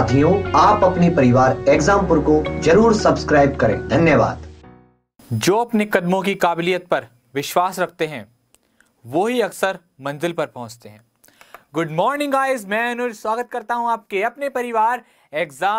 साथियों, आप अपने परिवार एग्जामपुर को जरूर सब्सक्राइब करें। धन्यवाद। जो अपने कदमों की काबिलियत पर विश्वास रखते हैं वो ही अक्सर मंजिल पर पहुंचते हैं। गुड मॉर्निंग गाइस, मैं अनुज स्वागत करता हूं आपके अपने परिवार एग्जामपुर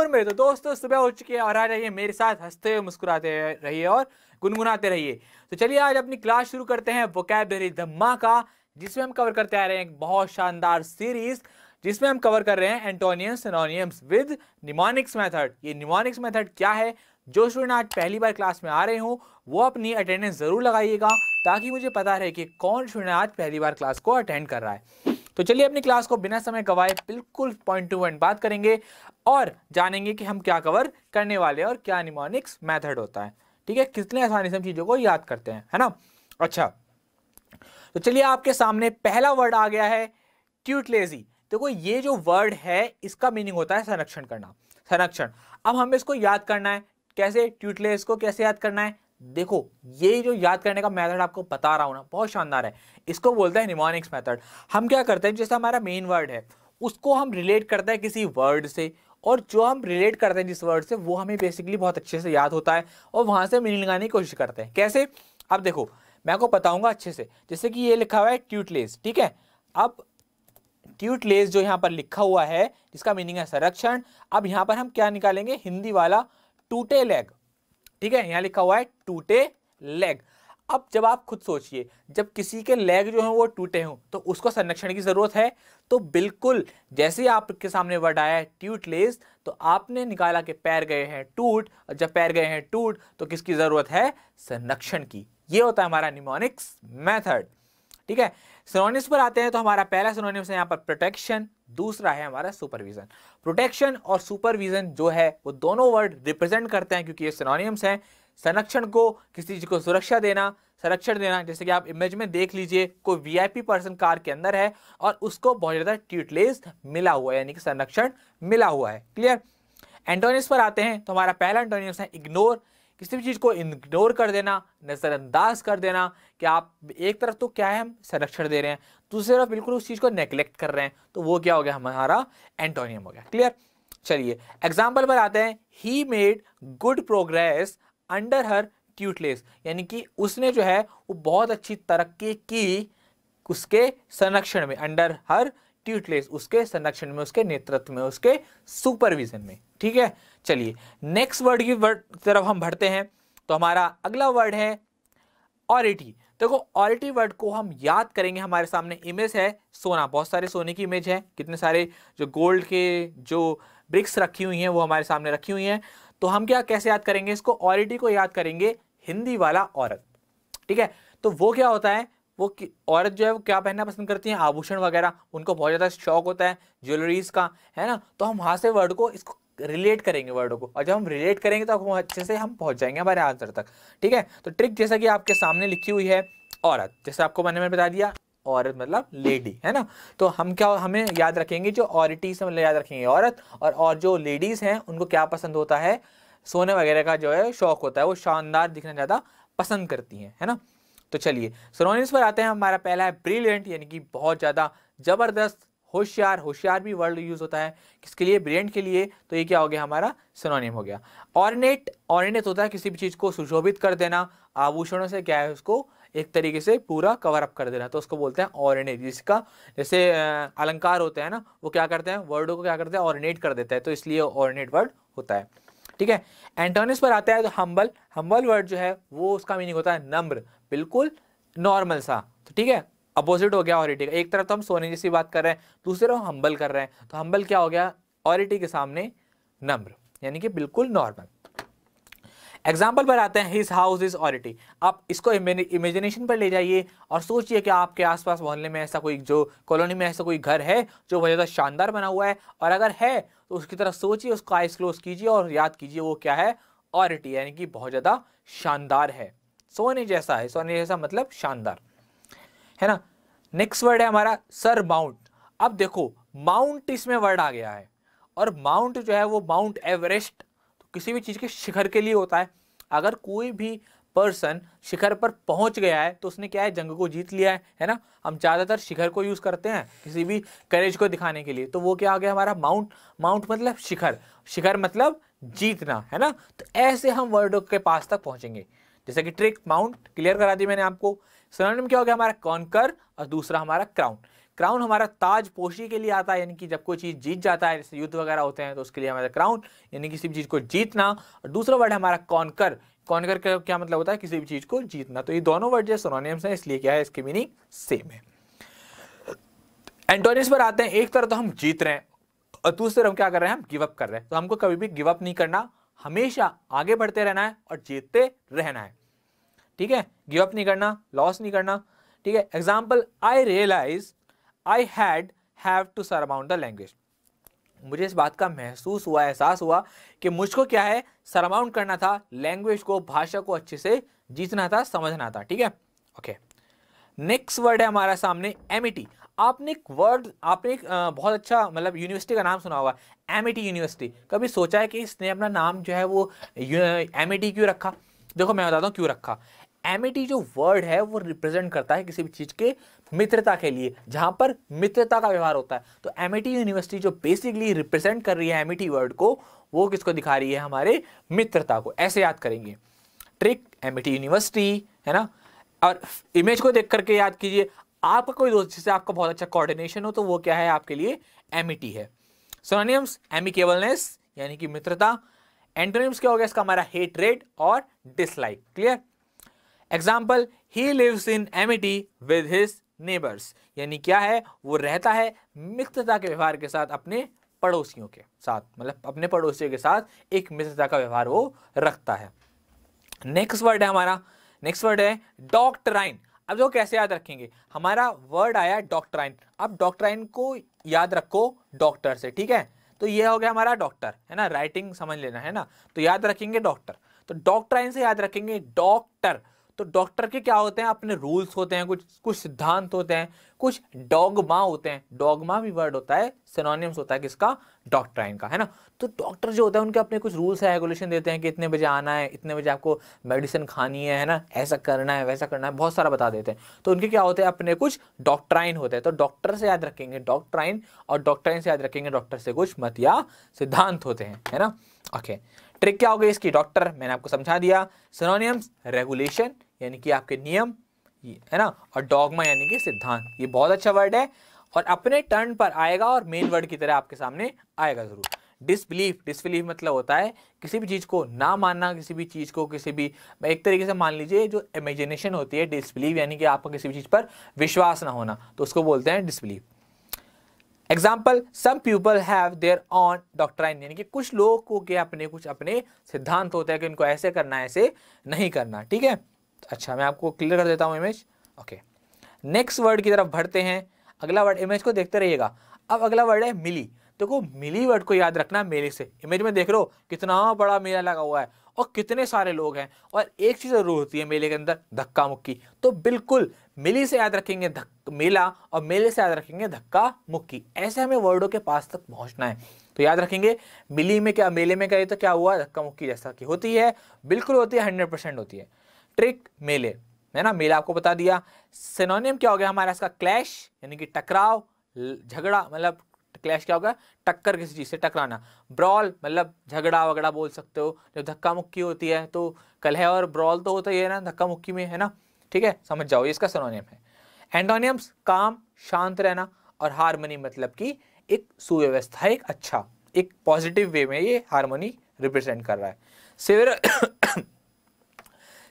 में। तो दोस्तों, सुबह हो चुकी है और आ जाइए मेरे साथ, हंसते हुए मुस्कुराते रहिए और गुनगुनाते रहिए। तो चलिए आज अपनी क्लास शुरू करते हैं वोकैबुलरी धमाका, जिसमें हम कवर करते आ रहे हैं एक बहुत शानदार सीरीज जिसमें हम कवर कर रहे हैं एंटोनियम्स सिनोनिम्स विद निमोनिक्स मेथड। ये निमोनिक्स मेथड क्या है? जो स्टूडेंट आज पहली बार क्लास में आ रहे हो वो अपनी अटेंडेंस जरूर लगाइएगा ताकि मुझे पता रहे कि कौन स्टूडेंट आज पहली बार क्लास को अटेंड कर रहा है। तो चलिए अपनी क्लास को बिना समय गवाए बिल्कुल पॉइंट टू पॉइंट बात करेंगे और जानेंगे कि हम क्या कवर करने वाले हैं और क्या निमोनिक्स मेथड होता है। ठीक है, कितने आसानी से हम चीजों को याद करते हैं, है ना। अच्छा, तो चलिए आपके सामने पहला वर्ड आ गया है ट्यूटलेजी। देखो ये जो वर्ड है इसका मीनिंग होता है संरक्षण करना, संरक्षण। अब हमें इसको याद करना है कैसे, ट्यूटलेज को कैसे याद करना है। देखो ये जो याद करने का मेथड आपको बता रहा हूं ना, बहुत शानदार है। इसको बोलते हैं निमोनिक्स मेथड। हम क्या करते हैं, जैसे हमारा मेन वर्ड है उसको हम रिलेट करते हैं किसी वर्ड से, और जो हम रिलेट करते हैं जिस वर्ड से वो हमें बेसिकली बहुत अच्छे से याद होता है और वहां से मीनिंग लगाने की कोशिश करते हैं। कैसे? अब देखो मैं आपको बताऊंगा अच्छे से। जैसे कि ये लिखा हुआ है ट्यूटलेज, ठीक है। अब ट्यूटलेज जो यहाँ पर लिखा हुआ है जिसका मीनिंग है संरक्षण, अब यहाँ पर हम क्या निकालेंगे, हिंदी वाला टूटे लेग। ठीक है, यहाँ लिखा हुआ है टूटे लेग। अब जब आप खुद सोचिए, जब किसी के लेग जो है वो टूटे हों तो उसको संरक्षण की जरूरत है। तो बिल्कुल जैसे ही आपके सामने वर्ड आया है ट्यूटलेज तो आपने निकाला कि पैर गए हैं टूट, और जब पैर गए हैं टूट तो किसकी जरूरत है, संरक्षण की। ये होता है हमारा निमोनिक्स मेथड। ठीक है, सिनोनिम्स पर आते हैं तो हमारा पहला सिनोनिम्स है यहाँ पर प्रोटेक्शन, दूसरा है हमारा सुपरविजन। प्रोटेक्शन और सुपरविजन जो है वो दोनों वर्ड रिप्रेजेंट करते हैं, क्योंकि ये सिनोनिम्स हैं। संरक्षण को, किसी चीज को सुरक्षा देना, संरक्षण देना। जैसे कि आप इमेज में देख लीजिए, कोई वीआईपी पर्सन कार के अंदर है और उसको बहुत ज्यादा ट्यूटलेज मिला हुआ है, यानी कि संरक्षण मिला हुआ है। क्लियर। एंटोनिम्स पर आते हैं तो हमारा पहला एंटोनिम्स है इग्नोर, किसी भी चीज को इग्नोर कर देना, नजरअंदाज कर देना। कि आप एक तरफ तो क्या है, हम संरक्षण दे रहे हैं, दूसरी तरफ बिल्कुल उस चीज को नेग्लेक्ट कर रहे हैं, तो वो क्या हो गया, हमारा एंटोनियम हो गया। क्लियर। चलिए एग्जाम्पल पर आते हैं। He made good progress under her tutelage, यानी कि उसने जो है वो बहुत अच्छी तरक्की की उसके संरक्षण में, अंडर हर ट्यूटलेज, उसके संरक्षण में, उसके नेतृत्व में, उसके सुपरविजन में। ठीक है, चलिए नेक्स्ट वर्ड की तरफ हम बढ़ते हैं। तो हमारा अगला वर्ड है ऑरिटी। देखो ऑरिटी वर्ड को हम याद करेंगे, हमारे सामने इमेज है सोना, बहुत सारे सोने की इमेज है, कितने सारे जो गोल्ड के जो ब्रिक्स रखी हुई हैं वो हमारे सामने रखी हुई हैं। तो हम क्या कैसे याद करेंगे इसको, ऑरिटी को याद करेंगे हिंदी वाला औरत। ठीक है, तो वो क्या होता है, वो औरत जो है वो क्या पहनना पसंद करती है, आभूषण वगैरह, उनको बहुत ज्यादा शौक होता है ज्वेलरीज का, है ना। तो हम वहां से वर्ड को इसको रिलेट करेंगे वर्ड को, और जब हम रिलेट करेंगे तो अच्छे से हम पहुंच जाएंगे हमारे आंसर तक। ठीक है, तो ट्रिक जैसा कि आपके सामने लिखी हुई है औरत, जैसे आपको मैंने बता दिया औरत मतलब लेडी, है ना। तो हम क्या हमें याद रखेंगे, जो ऑरिटी से मतलब याद रखेंगे औरत, और जो लेडीज हैं उनको क्या पसंद होता है, सोने वगैरह का जो है शौक होता है, वो शानदार दिखना ज्यादा पसंद करती हैं, है ना। तो चलिए सिनोनिम्स पर आते हैं। हमारा पहला है ब्रिलियंट, यानी कि बहुत ज्यादा जबरदस्त, होशियार, होशियार भी वर्ड यूज होता है किसके लिए, ब्रिलियंट के लिए। तो ये क्या हो गया, हमारा सिनोनिम हो गया। ऑर्नेट, ऑर्नेट होता है किसी भी चीज को सुशोभित कर देना, आभूषणों से क्या है उसको एक तरीके से पूरा कवर अप कर देना, तो उसको बोलते हैं ऑर्नेट। जिसका जैसे अलंकार होते हैं ना, वो क्या करते हैं, वर्डों को क्या करते हैं, ऑर्नेट कर देता है, तो इसलिए ऑर्नेट वर्ड होता है। ठीक है, एंटोनिम्स पर आता है तो हम्बल, हम्बल वर्ड जो है वो उसका मीनिंग होता है नम्र, बिल्कुल नॉर्मल सा। तो ठीक है, अपोजिट हो गया ऑरिटी का। एक तरफ तो हम सोने जैसी बात कर रहे हैं, दूसरी तरफ हम्बल कर रहे हैं, तो हम्बल क्या हो गया, ऑरिटी के सामने नम्र, यानी कि बिल्कुल नॉर्मल। एग्जाम्पल पर आते हैं, हिज हाउस इज ऑरिटी। आप इसको इमेजिनेशन पर ले जाइए और सोचिए कि आपके आसपास मोहल्ले में ऐसा कोई, जो कॉलोनी में ऐसा कोई घर है जो बहुत ज़्यादा शानदार बना हुआ है, और अगर है तो उसकी तरफ सोचिए, उसको आइस क्लोज कीजिए और याद कीजिए वो क्या है, ऑरिटी, यानी कि बहुत ज़्यादा शानदार है, सोने जैसा है। सोने जैसा मतलब शानदार, है ना। नेक्स्ट वर्ड है हमारा सर माउंट। अब देखो माउंट इसमें वर्ड आ गया है, और माउंट जो है वो माउंट एवरेस्ट, तो किसी भी चीज के शिखर के लिए होता है। अगर कोई भी पर्सन शिखर पर पहुंच गया है तो उसने क्या है, जंग को जीत लिया है ना। हम ज्यादातर शिखर को यूज करते हैं किसी भी करेज को दिखाने के लिए, तो वो क्या आ गया हमारा माउंट। माउंट मतलब शिखर, शिखर मतलब जीतना, है ना। तो ऐसे हम वर्डों के पास तक पहुंचेंगे। जैसे कि ट्रिक, माउंट क्लियर करा दी मैंने आपको। सिनोनिम क्या हो गया हमारा, कॉन्कर, और दूसरा हमारा क्राउन। क्राउन हमारा ताज पोशी के लिए आता है, यानी कि जब कोई चीज जीत जाता है, जैसे युद्ध वगैरह होते हैं तो उसके लिए हमारा क्राउन, यानी किसी भी चीज को जीतना। और दूसरा वर्ड है हमारा कॉन्कर। कॉन्कर का क्या मतलब होता है, किसी भी चीज को जीतना। तो ये दोनों वर्ड जो सिनोनिम्स हैं, इसलिए क्या है, इसकी मीनिंग सेम है। एंटोनिम्स पर आते हैं। एक तरफ तो हम जीत रहे हैं और दूसरी तरफ हम क्या कर रहे हैं, हम गिव अप कर रहे हैं। तो हमको कभी भी गिव अप नहीं करना, हमेशा आगे बढ़ते रहना है और जीतते रहना है, ठीक है। गिव अप नहीं करना, लॉस नहीं करना, ठीक है। Example, I realize I have to surmount the language. मुझे इस बात का महसूस हुआ, एहसास हुआ कि मुझको क्या है, सरमाउंट करना था, लैंग्वेज को, भाषा को अच्छे से जीतना था, समझना था, ठीक है। ओके, नेक्स्ट वर्ड है हमारा सामने एमिटी। आपने एक वर्ड, आपने एक बहुत अच्छा मतलब यूनिवर्सिटी का नाम सुना होगा, एमिटी यूनिवर्सिटी। कभी सोचा है कि इसने अपना नाम जो है वो एमिटी क्यों रखा? देखो मैं बताता हूँ क्यों रखा। एमिटी जो वर्ड है वो रिप्रेजेंट करता है किसी भी चीज के मित्रता के लिए, जहां पर मित्रता का व्यवहार होता है। तो एमिटी यूनिवर्सिटी जो बेसिकली रिप्रेजेंट कर रही है एमिटी वर्ड को, वो किसको दिखा रही है, हमारे मित्रता को। ऐसे याद करेंगे, ट्रिक, एमिटी यूनिवर्सिटी, है ना। और इमेज को देख करके याद कीजिए, आपका कोई दोस्त जिससे आपका बहुत अच्छा कोऑर्डिनेशन हो तो वो क्या है आपके लिए, एमिटी है। सिनोनिम्स, एमिकेबलनेस यानी कि मित्रता। एंटोनिम्स क्या हो गया इसका, हमारा हेटरेट और dislike. Clear. Example, he lives in amity with his neighbours, यानी क्या है, वो रहता है मित्रता के व्यवहार के साथ अपने पड़ोसियों के साथ, मतलब अपने पड़ोसियों के साथ एक मित्रता का व्यवहार वो रखता है। नेक्स्ट वर्ड है हमारा, नेक्स्ट वर्ड है डॉक्ट्राइन। अब जो कैसे याद रखेंगे, हमारा वर्ड आया डॉक्ट्राइन। अब डॉक्ट्राइन को याद रखो डॉक्टर से, ठीक है। तो ये हो गया हमारा डॉक्टर, है ना, राइटिंग समझ लेना, है ना। तो याद रखेंगे डॉक्टर, तो डॉक्ट्राइन से याद रखेंगे डॉक्टर। तो डॉक्टर के क्या होते हैं, अपने रूल्स होते हैं, कुछ सिद्धांत होते हैं, कुछ डॉगमा होते हैं। डॉगमा भी वर्ड होता है, सिनोनिम्स होता है किसका, डॉक्ट्राइन का, है ना। तो डॉक्टर जो होता है उनके अपने कुछ रूल्स है, रेगुलेशन देते हैं कि इतने बजे आना है, इतने बजे आपको मेडिसिन खानी है ना, ऐसा करना है, वैसा करना है, बहुत सारा बता देते हैं। तो उनके क्या होते हैं, अपने कुछ डॉक्ट्राइन होते हैं। तो डॉक्टर से याद रखेंगे डॉक्ट्राइन, और डॉक्ट्राइन से याद रखेंगे डॉक्टर से कुछ मत या सिद्धांत होते हैं, है ना। ओके, ट्रिक क्या हो गई इसकी, डॉक्टर मैंने आपको समझा दिया। सिनोनिम्स, रेगुलेशन यानी कि आपके नियम, है ना, और डॉगमा यानी कि सिद्धांत। ये बहुत अच्छा वर्ड है और अपने टर्न पर आएगा और मेन वर्ड की तरह आपके सामने आएगा जरूर। डिसबिलीफ, डिसबिलीफ मतलब होता है किसी भी चीज को ना मानना, किसी भी चीज को, किसी भी, एक तरीके से मान लीजिए जो इमेजिनेशन होती है, डिसबिलीफ यानी कि आपका किसी भी चीज पर विश्वास ना होना, तो उसको बोलते हैं disbelief. Example, some people have their own doctrine, यानी कि कुछ लोगों के अपने कुछ अपने सिद्धांत होते हैं कि इनको ऐसे करना है, ऐसे नहीं करना, ठीक है। अच्छा, मैं आपको क्लियर कर देता हूं इमेज। ओके, नेक्स्ट वर्ड की तरफ बढ़ते हैं। अगला वर्ड, इमेज को देखते रहिएगा। अब अगला वर्ड है मिली। देखो मिली वर्ड को याद रखना मेले से। इमेज में देख लो कितना बड़ा मेला लगा हुआ है और कितने सारे लोग हैं, और एक चीज जरूर होती है मेले के अंदर, धक्का मुक्की। तो बिल्कुल मिली से याद रखेंगे मेला, और मेले से याद रखेंगे धक्का मुक्की। ऐसे हमें वर्डों के पास तक पहुंचना है। तो याद रखेंगे मिली में क्या, मेले में गए तो क्या हुआ, धक्का मुक्की जैसा कि होती है, बिल्कुल होती है, 100% होती है। ट्रिक, मेले, है ना, मेला आपको बता दिया। सिनोनिम क्या हो गया हमारा इसका, क्लैश यानी कि टकराव, झगड़ा, मतलब क्लैश क्या होगा, टक्कर, किसी चीज से टकराना। ब्रॉल मतलब झगड़ा वगड़ा बोल सकते हो। जब धक्का मुक्की होती है तो कलह और ब्रॉल तो होता ही है ना धक्का मुक्की में, है ना, ठीक है, समझ जाओ, ये इसका सिनोनिम है। एंटोनिम्स, काम, शांत रहना, और हार्मनी मतलब कि एक सुव्यवस्था, एक अच्छा, एक पॉजिटिव वे में ये हार्मनी रिप्रेजेंट कर रहा है।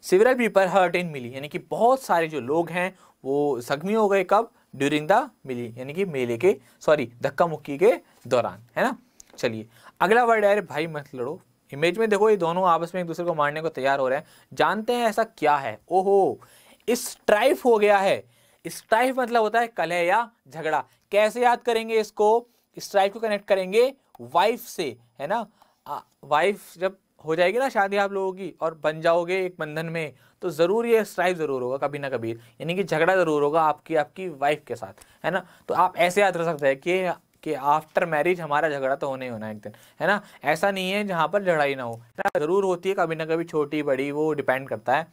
सिविरल पीपल हर्ट इन मिली, यानी कि बहुत सारे जो लोग हैं वो जख्मी हो गए, कब, ड्यूरिंग द मिली, यानी कि मेले के, सॉरी, धक्का मुक्की के दौरान, है ना। चलिए अगला वर्ड है भाई मत लड़ो। इमेज में देखो ये दोनों आपस में एक दूसरे को मारने को तैयार हो रहे हैं। जानते हैं ऐसा क्या है, ओहो, स्ट्राइफ हो गया है। स्ट्राइफ मतलब होता है कलह या झगड़ा। कैसे याद करेंगे इसको, स्ट्राइफ को कनेक्ट करेंगे वाइफ से, है ना। वाइफ जब हो जाएगी ना शादी आप लोगों की और बन जाओगे एक बंधन में, तो जरूर ये स्ट्राइफ जरूर होगा कभी ना कभी, यानी कि झगड़ा जरूर होगा आपकी वाइफ के साथ, है ना। तो आप ऐसे याद रख सकते हैं कि आफ्टर मैरिज हमारा झगड़ा तो होने ही होना एक दिन, है ना। ऐसा नहीं है जहां पर लड़ाई ना हो, जरूर होती है कभी ना कभी, छोटी बड़ी वो डिपेंड करता है।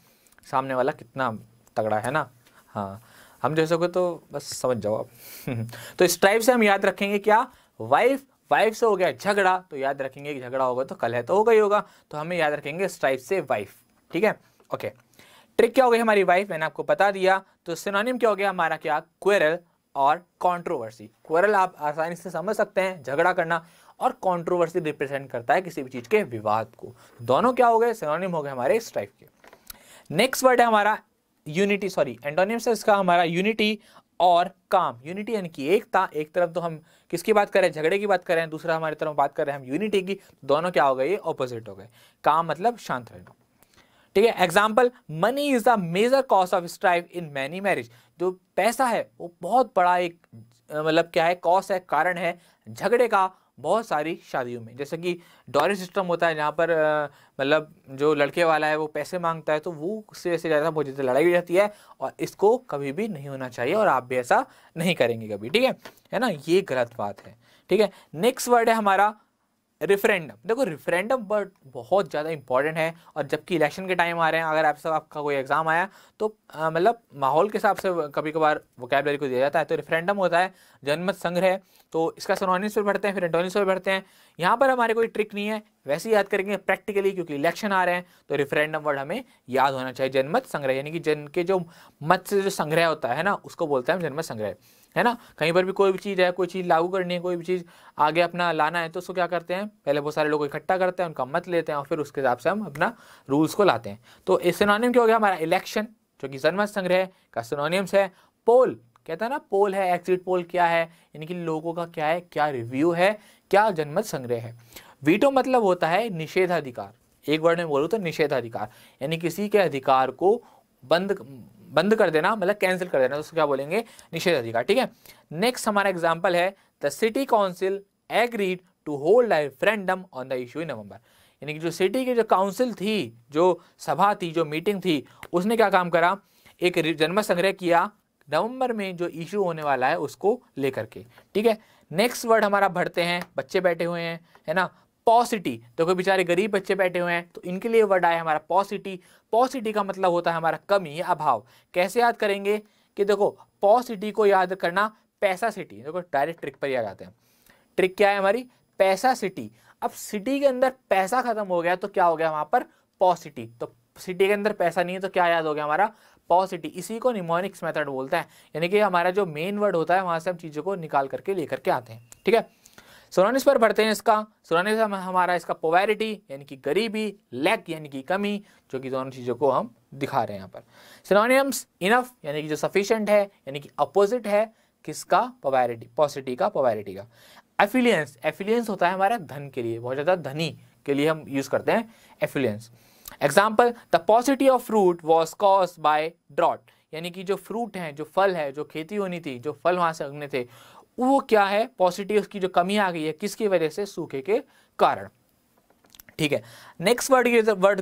सामने वाला कितना तगड़ा है ना। हाँ, हम जैसे को तो बस समझ जाओ आप। तो स्ट्राइप से हम याद रखेंगे क्या, वाइफ, वाइफ से हो गया झगड़ा, तो याद रखेंगे कि झगड़ा होगा तो कल है तो होगा ही होगा, तो हमें याद रखेंगे स्ट्राइप से वाइफ। ठीक है, ओके। ट्रिक क्या हो गई हमारी वाइफ, मैंने आपको बता दिया। तो सिनोनिम क्या हो गया हमारा, क्या, क्वेरल और कंट्रोवर्सी। क्वेरल आप आसानी से समझ सकते हैं, झगड़ा करना, और कंट्रोवर्सी रिप्रेजेंट करता है किसी भी चीज के विवाद को। दोनों क्या हो गए, सिनोनिम हो गए हमारे स्ट्राइप के। नेक्स्ट वर्ड है हमारा यूनिटी, सॉरी एंटोनिम्स है इसका हमारा यूनिटी और काम। यूनिटी यानी कि एकता, एक तरफ तो हम किसकी बात कर रहे हैं, झगड़े की बात कर रहे हैं, दूसरा हमारी तरफ बात कर रहे हैं हम यूनिटी की, दोनों क्या हो गए, ये ऑपोजिट हो गए। काम मतलब शांत रहना। ठीक है, example, money is the major cause of strife in many marriage. जो पैसा है वो बहुत बड़ा एक मतलब क्या है, कॉज है, कारण है झगड़े का बहुत सारी शादियों में। जैसे कि डॉरी सिस्टम होता है जहाँ पर मतलब जो लड़के वाला है वो पैसे मांगता है, तो वो उससे ऐसे ज़्यादा बहुत ज़्यादा लड़ाई हो जाती है, और इसको कभी भी नहीं होना चाहिए, और आप भी ऐसा नहीं करेंगे कभी। ठीक है ना, ये गलत बात है। ठीक है, नेक्स्ट वर्ड है हमारा रेफरेंडम। देखो रेफरेंडम वर्ड बहुत ज़्यादा इंपॉर्टेंट है, और जबकि इलेक्शन के टाइम आ रहे हैं, अगर आपका कोई एग्जाम आया तो मतलब माहौल के हिसाब से कभी कभार वोकैबुलरी को दिया जाता है। तो रेफरेंडम होता है जनमत संग्रह, तो इसका सिनोनिम्स पर बढ़ते हैं, फिर एंटोनिम्स पर बढ़ते हैं। यहाँ पर हमारे कोई ट्रिक नहीं है, वैसे ही याद करेंगे प्रैक्टिकली, क्योंकि इलेक्शन आ रहे हैं, तो रेफरेंडम वर्ड हमें याद होना चाहिए। जनमत संग्रह यानी कि जन के जो मत से जो संग्रह होता है ना, उसको बोलते हैं जनमत संग्रह, है ना। कहीं पर भी कोई भी चीज़ है, कोई चीज़ लागू करनी है, कोई भी चीज़ आगे अपना लाना है, तो उसको क्या करते हैं, पहले बहुत सारे लोग इकट्ठा करते हैं, उनका मत लेते हैं, और फिर उसके हिसाब से हम अपना रूल्स को लाते हैं। तो इस सिनोनिम क्या हो गया हमारा, इलेक्शन, जो कि जनमत संग्रह का सिनोनिम्स है। पोल, कहता है ना, पोल है, एग्जिट पोल क्या है, यानी कि लोगों का क्या है, क्या रिव्यू है, क्या जनमत संग्रह है। वीटो मतलब होता है निषेधाधिकार, एक वर्ड में बोलूँ तो निषेधाधिकार, यानी किसी के अधिकार को बंद कर देना, मतलब कैंसिल कर देना, तो उसको क्या बोलेंगे, निषेधाधिकार। ठीक है, नेक्स्ट हमारा एग्जांपल है, the city council agreed to hold a referendum on the issue in November. यानी कि जो सिटी की जो काउंसिल थी, जो सभा थी, जो मीटिंग थी, उसने क्या काम करा, एक जनमत संग्रह किया नवंबर में जो इशू होने वाला है उसको लेकर के। ठीक है, नेक्स्ट वर्ड हमारा बढ़ते हैं, बच्चे बैठे हुए हैं, है ना, पॉसिटी। तो कोई बेचारे गरीब बच्चे बैठे हुए हैं, तो इनके लिए वर्ड आया हमारा पॉसिटी। पॉसिटी का मतलब होता है हमारा कमी या अभाव। कैसे याद करेंगे कि देखो, पॉसिटी को याद करना पैसा सिटी, देखो डायरेक्ट ट्रिक पर याद आते हैं। ट्रिक क्या है हमारी, पैसा सिटी। अब सिटी के अंदर पैसा खत्म हो गया तो क्या हो गया वहां पर, पॉसिटी। तो सिटी के अंदर पैसा नहीं है तो क्या याद हो गया हमारा, पॉसिटी। इसी को निमोनिक्स मेथड बोलते हैं, यानी कि हमारा जो मेन वर्ड होता है वहां से हम चीजों को निकाल करके लेकर के आते हैं। ठीक है, सिनोनिम्स पर बढ़ते हैं। इसका सिनोनिम्स हमारा इसका पोवैरिटी यानी कि गरीबी, लैक यानी कि कमी, जो कि दोनों चीज़ों को हम दिखा रहे हैं यहाँ पर। सिनोनिम्स इनफ यानी कि जो सफिशिएंट है, यानी कि अपोजिट है किसका, पोवैरिटी, पॉसिटी का, पोवैरिटी का। एफिलियंस, एफिलियंस होता है हमारा धन के लिए, बहुत ज़्यादा धनी के लिए हम यूज़ करते हैं एफिलियंस। Example, the paucity of fruit was caused by drought, यानी कि जो फ्रूट हैं, जो फल है, जो खेती होनी थी, जो फल वहाँ से उगने थे, वो क्या है, पॉसिटिव, उसकी जो कमी आ गई है, किसकी वजह से, सूखे के कारण। ठीक है, नेक्स्ट वर्ड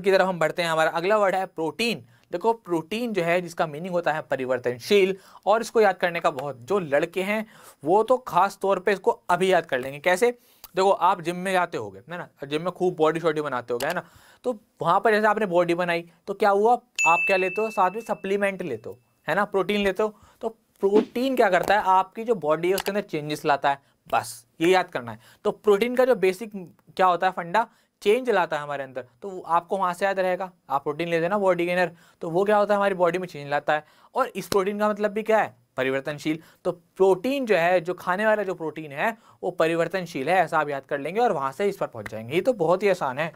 की तरफ हम बढ़ते हैं। हमारा अगला वर्ड है प्रोटीन। देखो प्रोटीन जो है, जिसका मीनिंग होता है परिवर्तनशील, और इसको याद करने का बहुत, जो लड़के हैं वो तो खास तौर पे इसको अभी याद कर लेंगे। कैसे, देखो आप जिम में जाते होगे, है ना, जिम में खूब बॉडी शॉडी बनाते होगे, है ना, तो वहां पर जैसे आपने बॉडी बनाई तो क्या हुआ, आप क्या लेते हो, साथ में सप्लीमेंट लेते हो, है ना, प्रोटीन लेते हो। तो प्रोटीन क्या करता है, आपकी जो बॉडी है उसके अंदर चेंजेस लाता है, बस ये याद करना है। तो प्रोटीन का जो बेसिक क्या होता है, फंडा, चेंज लाता है हमारे अंदर, तो आपको वहां से याद रहेगा। आप प्रोटीन लेते हैं ना बॉडी के अंदर, तो वो क्या होता है, हमारी बॉडी में चेंज लाता है। और इस प्रोटीन का मतलब भी क्या है, परिवर्तनशील। तो प्रोटीन जो है, जो खाने वाला जो प्रोटीन है वो परिवर्तनशील है, ऐसा आप याद कर लेंगे और वहां से इस पर पहुंच जाएंगे। ये तो बहुत ही आसान है,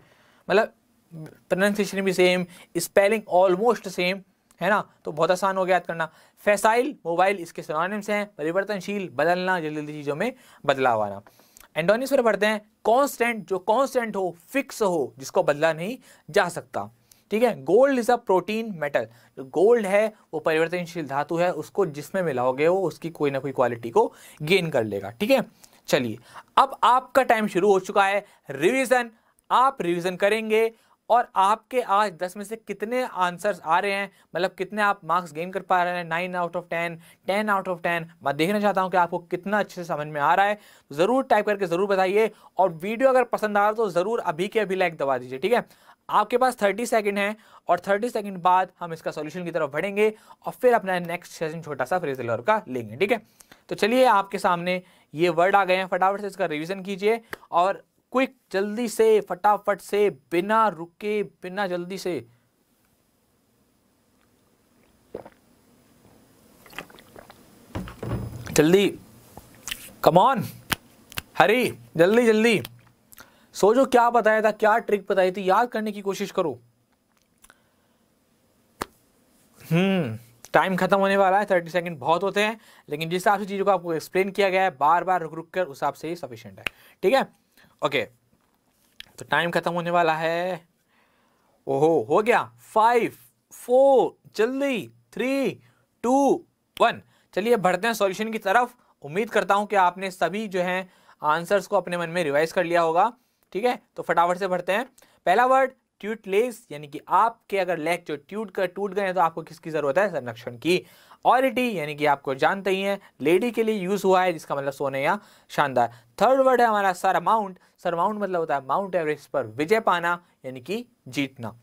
मतलब प्रोनाउंसिएशन भी सेम, स्पेलिंग ऑलमोस्ट सेम, है ना, तो बहुत आसान हो गया याद करना। फैसाइल, मोबाइल, इसके सिनोनिम्स हैं परिवर्तनशील, बदलना, जल्दी जल्दी चीजों में बदलाव आना। एंटोनिम्स पर पढ़ते हैं। कांस्टेंट, जो कांस्टेंट हो, फिक्स हो, जिसको बदला नहीं जा सकता। ठीक है, gold is a protein metal, gold है वो परिवर्तनशील धातु है, उसको जिसमें मिलाओगे वो उसकी कोई ना कोई क्वालिटी को गेन कर लेगा। ठीक है, चलिए अब आपका टाइम शुरू हो चुका है रिवीजन। आप रिवीजन करेंगे और आपके आज 10 में से कितने आंसर्स आ रहे हैं, मतलब कितने आप मार्क्स गेन कर पा रहे हैं, 9 आउट ऑफ 10, 10 आउट ऑफ 10। मैं देखना चाहता हूं कि आपको कितना अच्छे से समझ में आ रहा है। जरूर टाइप करके जरूर बताइए, और वीडियो अगर पसंद आ रहा है तो जरूर अभी के अभी लाइक दबा दीजिए। ठीक है, आपके पास 30 सेकंड है और 30 सेकंड बाद हम इसका सॉल्यूशन की तरफ बढ़ेंगे और फिर अपना नेक्स्ट सेशन छोटा सा फ्रेजल वर्ब का लेंगे, ठीक है। तो चलिए आपके सामने ये वर्ड आ गए हैं, फटाफट से इसका रिवीजन कीजिए और क्विक, जल्दी से, फटाफट से, बिना रुके, बिना जल्दी से। जल्दी, कम ऑन, हरी, जल्दी जल्दी सोचो क्या बताया था, क्या ट्रिक बताई थी, याद करने की कोशिश करो। टाइम खत्म होने वाला है, 30 सेकंड बहुत होते हैं, लेकिन जिस हिसाब से चीजों को आपको एक्सप्लेन किया गया है बार बार रुक रुक कर, उस हिसाब से ही सफिशिएंट है, ठीक है। ओके, तो टाइम खत्म होने वाला है। ओहो, हो गया 5 4, जल्दी 3 2 1। चलिए बढ़ते हैं सॉल्यूशन की तरफ। उम्मीद करता हूं कि आपने सभी जो हैं आंसर्स को अपने मन में रिवाइज कर लिया होगा, ठीक है। तो फटाफट से बढ़ते हैं। पहला वर्ड ट्यूटलेस, यानी कि आपके अगर लेग जो टूट गए तो आपको किसकी जरूरत है, संरक्षण की। ऑरिटी, यानी कि आपको जानते ही हैं लेडी के लिए यूज हुआ है, जिसका मतलब सोने या शानदार। थर्ड वर्ड है हमारा सरमाउंट। सरमाउंट मतलब होता है माउंट एवरेस्ट पर विजय पाना, यानी कि जीतना।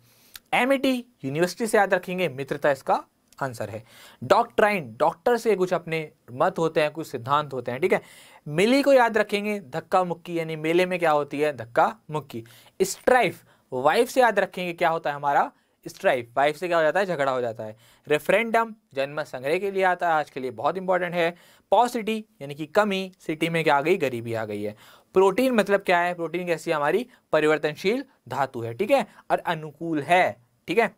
एमिटी, यूनिवर्सिटी से याद रखेंगे, मित्रता इसका आंसर है। डॉक्ट्राइन, डॉक्टर से कुछ अपने मत होते हैं, कुछ सिद्धांत होते हैं, ठीक है। मिली को याद रखेंगे, धक्का मुक्की, यानी मेले में क्या होती है, धक्का मुक्की। स्ट्राइफ, वाइफ से याद रखेंगे, क्या होता है हमारा स्ट्राइफ, वाइफ से क्या हो जाता है, झगड़ा हो जाता है। रेफरेंडम, जनमत संग्रह के लिए आता है, आज के लिए बहुत इंपॉर्टेंट है। पॉसिटी, यानी कि कमी, सिटी में क्या आ गई, गरीबी आ गई है। प्रोटीन मतलब क्या है, प्रोटीन कैसी हमारी परिवर्तनशील धातु है, ठीक है, और अनुकूल है, ठीक है।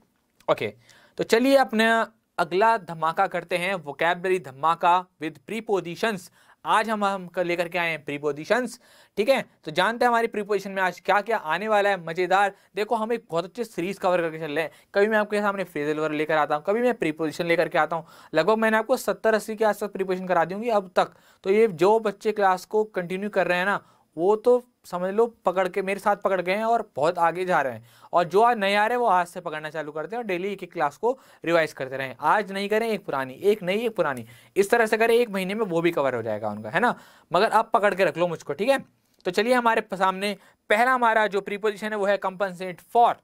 ओके, तो चलिए अपने अगला धमाका करते हैं, वोकैबुलरी धमाका विद प्रीपोजिशंस। आज हम लेकर के आए हैं प्रीपोजिशंस, ठीक है। तो जानते हैं हमारी प्रीपोजिशन में आज क्या क्या आने वाला है, मजेदार। देखो हम एक बहुत अच्छे सीरीज कवर करके चल रहे हैं, कभी मैं आपके सामने फ्रेजल वर्ब लेकर आता हूं, कभी मैं प्रीपोजिशन लेकर के आता हूं। लगभग मैंने आपको 70-80 के आसपास प्रीपोजिशन करा दी होंगी अब तक। तो ये जो बच्चे क्लास को कंटिन्यू कर रहे हैं ना, वो तो समझ लो पकड़ के मेरे साथ पकड़ गए हैं और बहुत आगे जा रहे हैं। और जो आज नए आ रहे हैं वो आज से पकड़ना चालू करते हैं और डेली एक क्लास को रिवाइज करते रहें। आज नहीं करें एक पुरानी, एक नई एक पुरानी, इस तरह से करें, 1 महीने में वो भी कवर हो जाएगा उनका, है ना। मगर अब पकड़ के रख लो मुझको, ठीक है। तो चलिए हमारे सामने पहला हमारा जो प्रीपोजिशन है वो है कंपनसेट फॉर।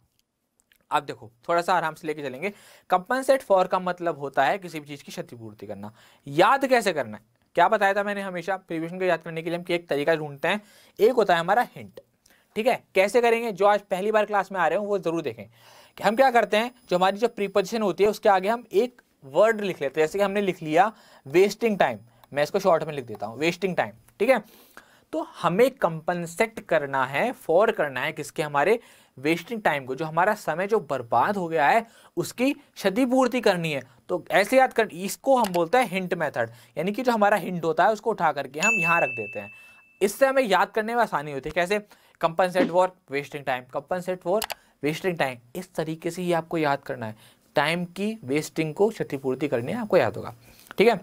अब देखो थोड़ा सा आराम से लेके चलेंगे। कंपनसेट फॉर का मतलब होता है किसी भी चीज की क्षतिपूर्ति करना। याद कैसे करना है, क्या बताया था मैंने हमेशा प्रीपोजिशन को याद करने के लिए हम एक तरीका ढूंढते हैं, एक होता है हमारा हिंट, ठीक है। कैसे करेंगे, जो आज पहली बार क्लास में आ रहे हो वो जरूर देखें कि हम क्या करते हैं। जो हमारी जो प्रीपोजिशन होती है उसके आगे हम एक वर्ड लिख लेते हैं, जैसे कि हमने लिख लिया वेस्टिंग टाइम, मैं इसको शॉर्ट में लिख देता हूं वेस्टिंग टाइम, ठीक है। तो हमें कंपनसेट करना है, फॉर करना है किसके, हमारे वेस्टिंग टाइम को, जो हमारा समय जो बर्बाद हो गया है उसकी क्षतिपूर्ति करनी है। तो ऐसे याद कर, इसको हम बोलते हैं हिंट मेथड, यानी कि जो हमारा हिंट होता है उसको उठा करके हम यहाँ रख देते हैं। इससे हमें याद करने में आसानी होती है। कैसे, compensate for wasting time, compensate for wasting time, इस तरीके से ही आपको याद करना है। टाइम की वेस्टिंग को क्षतिपूर्ति करनी है, आपको याद होगा, ठीक है।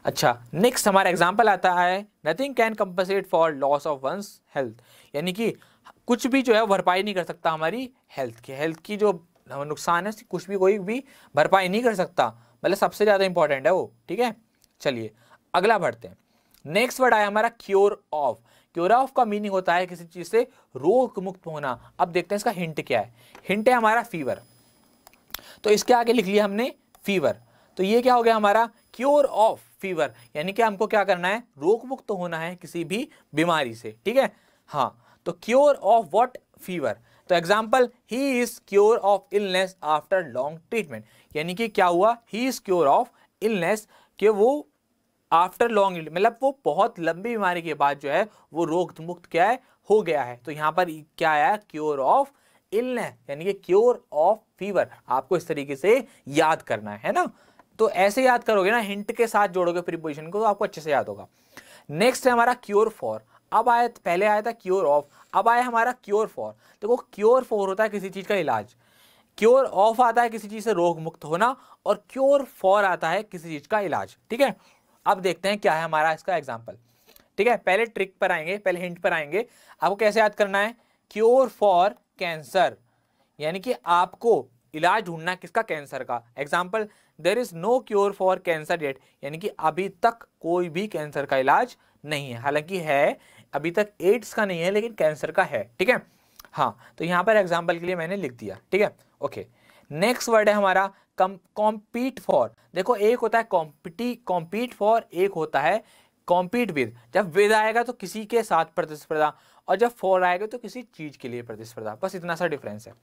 अच्छा, नेक्स्ट हमारा एग्जाम्पल आता है, nothing can compensate for loss of one's health, यानी कि कुछ भी जो है भरपाई नहीं कर सकता हमारी हेल्थ की जो नुकसान है, कुछ भी कोई भी भरपाई नहीं कर सकता, मतलब सबसे ज्यादा इंपॉर्टेंट है वो, ठीक है। चलिए अगला बढ़ते हैं। नेक्स्ट वर्ड आया हमारा क्योर ऑफ। क्योर ऑफ का मीनिंग होता है किसी चीज से रोग मुक्त होना। अब देखते हैं इसका हिंट क्या है। हिंट है हमारा फीवर, तो इसके आगे लिख लिया हमने फीवर, तो ये क्या हो गया हमारा क्योर ऑफ फीवर, यानी कि हमको क्या करना है, रोग मुक्त होना है किसी भी बीमारी से, ठीक है। हाँ, तो क्योर ऑफ व्हाट, फीवर। तो example, he is cure of illness after long treatment, यानी कि क्या हुआ, he is cure of illness, कि वो आफ्टर लॉन्ग, मतलब वो बहुत लंबी बीमारी के बाद जो है वो रोग मुक्त क्या है, हो गया है। तो यहाँ पर क्या आया, क्योर ऑफ इलनेस, यानी कि क्योर ऑफ फीवर। आपको इस तरीके से याद करना है ना। तो ऐसे याद करोगे ना, हिंट के साथ जोड़ोगे प्रीपोजिशन को, तो आपको अच्छे से याद होगा। नेक्स्ट है हमारा क्योर फॉर। अब आया, पहले आया था क्योर ऑफ, अब आया हमारा क्योर फॉर। देखो क्योर फॉर होता है किसी चीज का इलाज, क्योर ऑफ आता है किसी चीज से रोग मुक्त होना, और क्योर फॉर आता है किसी चीज का इलाज, ठीक है। अब देखते हैं क्या है हमारा इसका एग्जाम्पल, ठीक है। पहले ट्रिक पर आएंगे, पहले हिंट पर आएंगे। आपको कैसे याद करना है, क्योर फॉर कैंसर, यानी कि आपको इलाज ढूंढना किसका, कैंसर का। Example, there is no cure for cancer yet, यानी कि अभी तक कोई भी कैंसर का इलाज नहीं है। हालांकि है, अभी तक एड्स का नहीं है लेकिन कैंसर का है, ठीक है। हाँ, तो यहाँ पर एग्जाम्पल के लिए मैंने लिख दिया, ठीक है। ओके, नेक्स्ट वर्ड है हमारा कॉम्पीट फॉर। देखो, एक होता है कॉम्पीट फॉर, एक होता है कॉम्पीट विद। जब विद आएगा तो किसी के साथ प्रतिस्पर्धा, और जब फॉर आएगा तो किसी चीज के लिए प्रतिस्पर्धा। बस इतना सा डिफरेंस है।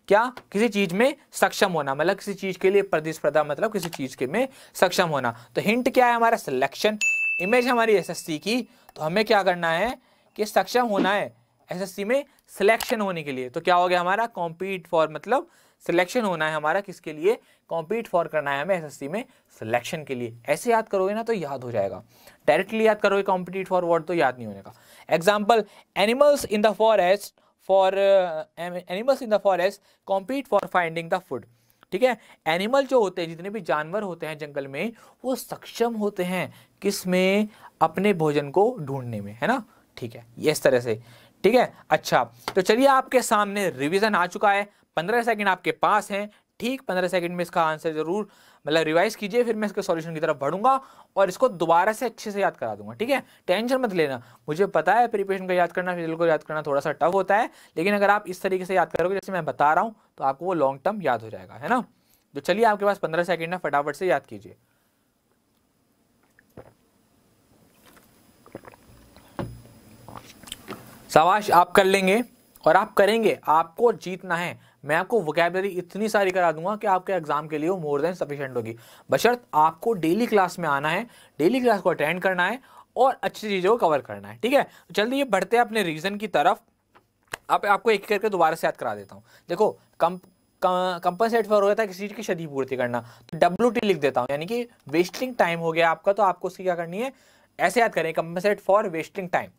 क्या? किसी चीज में सक्षम होना, मतलब किसी चीज के लिए प्रतिस्पर्धा, मतलब किसी चीज के में सक्षम होना। तो हिंट क्या है हमारा? सिलेक्शन। इमेज हमारी एसएससी की, तो हमें क्या करना है कि सक्षम होना है एसएससी में सिलेक्शन होने के लिए। तो क्या हो गया हमारा? कॉम्पीट फॉर, मतलब सिलेक्शन होना है हमारा किसके लिए? कॉम्पीट फॉर करना है हमें एसएससी में सिलेक्शन के लिए। ऐसे याद करोगे ना तो याद हो जाएगा। डायरेक्टली याद करोगे कॉम्पीट फॉर वर्ड तो याद नहीं होने का। Example, animals in the forest compete for finding the food. ठीक है, एनिमल जो होते हैं, जितने भी जानवर होते हैं जंगल में, वो सक्षम होते हैं किस में? अपने भोजन को ढूंढने में, है ना। ठीक है, ये इस तरह से। ठीक है, अच्छा, तो चलिए आपके सामने रिवीजन आ चुका है। 15 सेकंड आपके पास हैं। ठीक 15 सेकंड में इसका आंसर जरूर मतलब रिवाइज कीजिए, फिर मैं इसके सॉल्यूशन की तरफ बढ़ूंगा और इसको दोबारा से अच्छे से याद करा दूंगा। ठीक है, टेंशन मत लेना। मुझे पता है प्रिपरेशन का याद करना, फिजिकल को याद करना थोड़ा सा टफ होता है, लेकिन अगर आप इस तरीके से याद करोगे जैसे मैं बता रहा हूं, तो आपको वो लॉन्ग टर्म याद हो जाएगा, है ना। तो चलिए, आपके पास 15 सेकंड है, फटाफट से याद कीजिए। शाबाश, आप कर लेंगे और आप करेंगे। आपको जीतना है। मैं आपको वोकैबुलरी इतनी सारी करा दूंगा कि आपके एग्जाम के लिए वो मोर देन सफिशिएंट होगी। बशर्त आपको डेली क्लास में आना है, डेली क्लास को अटेंड करना है और अच्छी चीजों को कवर करना है। ठीक है, तो जल्दी ये बढ़ते हैं अपने रीजन की तरफ। अब आपको एक करके दोबारा से याद करा देता हूँ। देखो, कंपनसेट फॉर होता है किसी चीज की क्षतिपूर्ति करना, तो WT लिख देता हूँ, यानी कि वेस्टिंग टाइम हो गया आपका। तो आपको उसकी क्या करनी है? ऐसे याद करें, compensate for wasting time.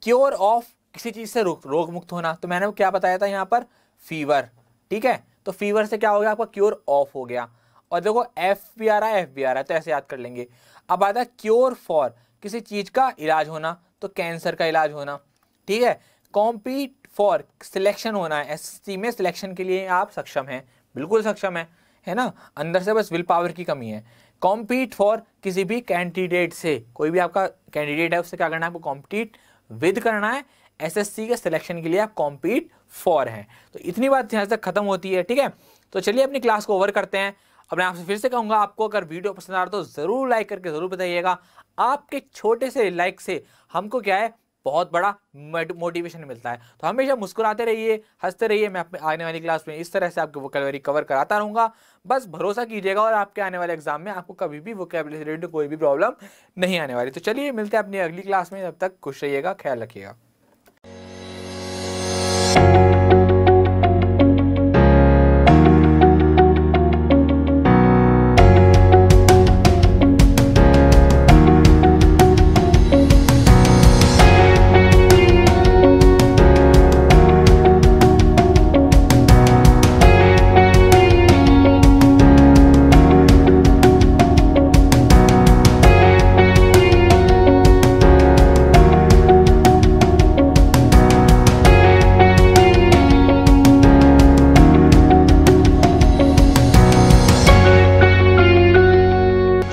Cure of, किसी चीज से रोग मुक्त होना, तो मैंने क्या बताया था यहाँ पर? फीवर। ठीक है, तो फीवर से क्या हो गया आपका? क्योर ऑफ हो गया। और देखो एफ भी आ रहा है, तो ऐसे याद कर लेंगे। अब आता है क्योर फॉर, किसी चीज का इलाज होना, तो कैंसर का इलाज होना। ठीक है, कॉम्पीट फॉर, सिलेक्शन होना है एसएससी में, सिलेक्शन के लिए आप सक्षम हैं, बिल्कुल सक्षम है ना। अंदर से बस विल पावर की कमी है। कॉम्पीट फॉर, किसी भी कैंडिडेट से, कोई भी आपका कैंडिडेट है उससे क्या करना है आपको? कॉम्पीट विद करना है। एसएससी के सिलेक्शन के लिए आप कॉम्पीट फॉर हैं। तो इतनी बात यहाँ तक खत्म होती है। ठीक है, तो चलिए अपनी क्लास को ओवर करते हैं। अब मैं आपसे फिर से कहूंगा, आपको अगर वीडियो पसंद आ रहा तो जरूर लाइक करके जरूर बताइएगा। आपके छोटे से लाइक से हमको क्या है? बहुत बड़ा मोटिवेशन मिलता है। तो हमेशा मुस्कुराते रहिए, हंसते रहिए। मैं अपने आने वाली क्लास में इस तरह से आपको वोकैबुलरी कवर कराता रहूंगा। बस भरोसा कीजिएगा और आपके आने वाले एग्जाम में आपको कभी भी वोकैबुलरी से रिलेटेड कोई भी प्रॉब्लम नहीं आने वाली। तो चलिए मिलते हैं अपनी अगली क्लास में। तब तक खुश रहिएगा, ख्याल रखिएगा।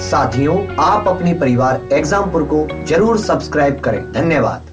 साथियों, आप अपने परिवार एग्जामपुर को जरूर सब्सक्राइब करें। धन्यवाद।